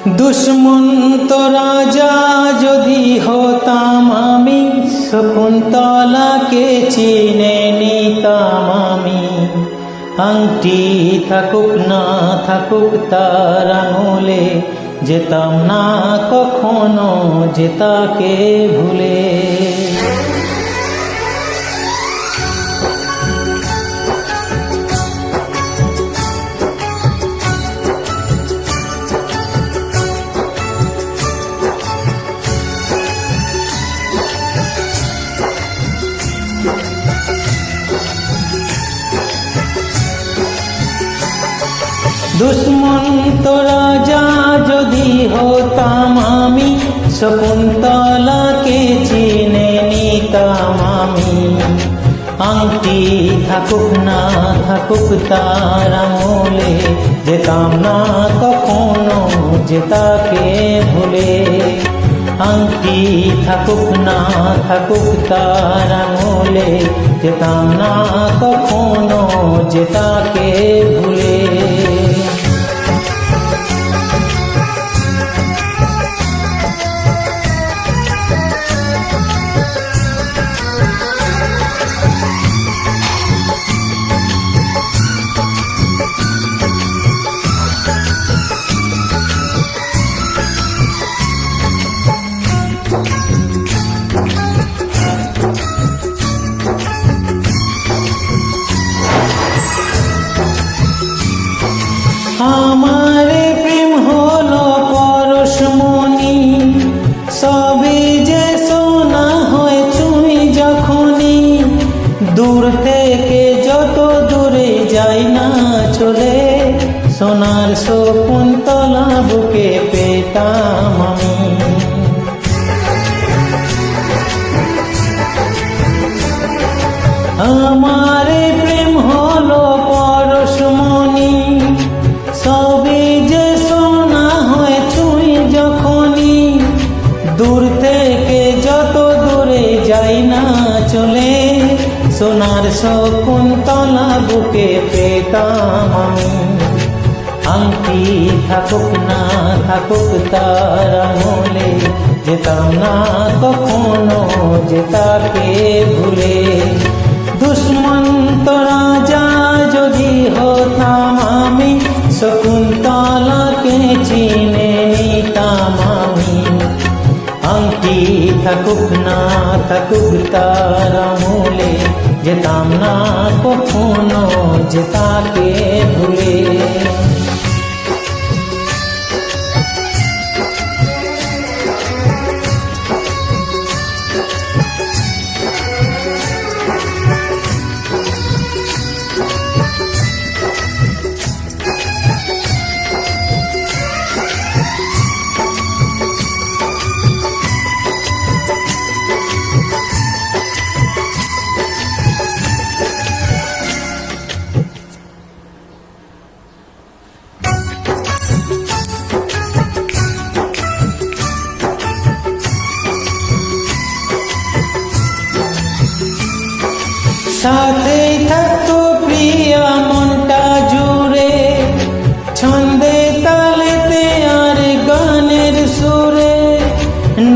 দুষ্মন্ত রাজা যদি হতাম আমি, শকুন্তলাকে চিনে নিতাম আমি। আংটি থাকুক না থাকুক তার আঙুলে, যেতাম না কখনো যে তাকে ভুলে। দুষ্মন্ত রাজা যদি হতাম আমি, শকুন্তলাকে চিনে নিতাম আমি। আংটি থাকুক না থাকুক তার আঙুলে, যেতাম না কখনো যে তাকে ভুলে। আংটি থাকুক না থাকুক তার আঙুলে, যেতাম না কখনো যে তাকে ভুলে। আমার প্রেম হলো পরশমণি, সবে যে সোনা হয় চুই যখনই। দূর থেকে যত দূরে যাই না চলে, সোনার শকুন্তলা বুকে পেতাম আমি। আমার প্রেম হলো পরশমণি, সবে যে সোনা হয় চুই যখনই। দূর থেকে যত দূরে যাই না চলে, সোনার শকুন্তলা বুকে পেতাম আমি। আংটি থাকুক না থাকুক তার আঙুলে, যেতাম না কখনো যে তাকে ভুলে। দুষ্মন্ত রাজা যদি হতাম আমি, শকুন্তলাকে চিনে নিতাম আমি। আংটি থাকুক না থাকুক তার আঙুলে, যেতাম না কখনো যে তাকে ভুলে। সাথে থাকতো প্রিয়া মনটা জুড়ে, ছন্দে তালেতে আর গানের সুরে।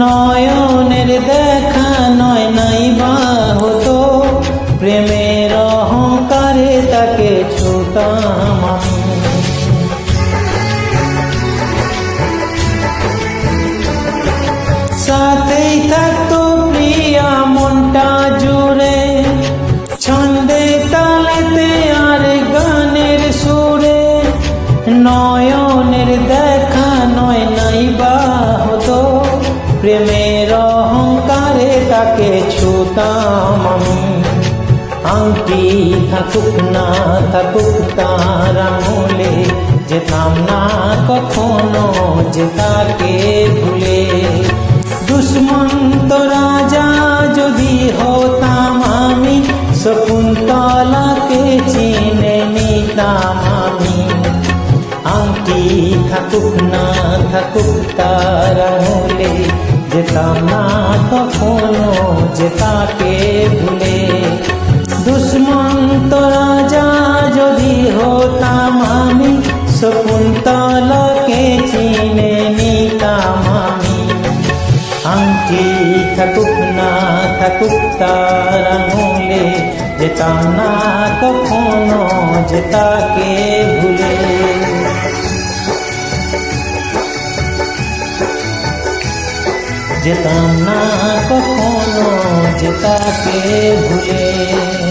নয়নের দেখা নয় নাই বা হতো, প্রেমের অহংকারে তাকে ছুতাম আমি। সাথেই থাকতো প্রিয়া মনটা জুড়ে, ছন্দে তালেতে আর গানের সুরে। নয়নের দেখা নয় নাই বা হতো, প্রেমের অহংকারে তাকে ছুতাম আমি। আংটি থাকুক না থাকুক তার আঙুলে, যেতাম না কখনো যে তাকে ভুলে। দুষ্মন্ত রাজা যদি হতাম আমি, শকুন্তলাকে চিনে নিতাম আমি। আংটি থাকুক না থাকুক তার আঙুলে, যেতাম না কখনো যে তাকে ভুলে। দুষ্মন্ত রাজা যদি হতাম আমি, শকুন্তলাকে চিনে থাকুক তার আঙুলে, যেতাম না কখনো যে তাকে ভুলে। যেতাম না কখনো যে তাকে ভুলে।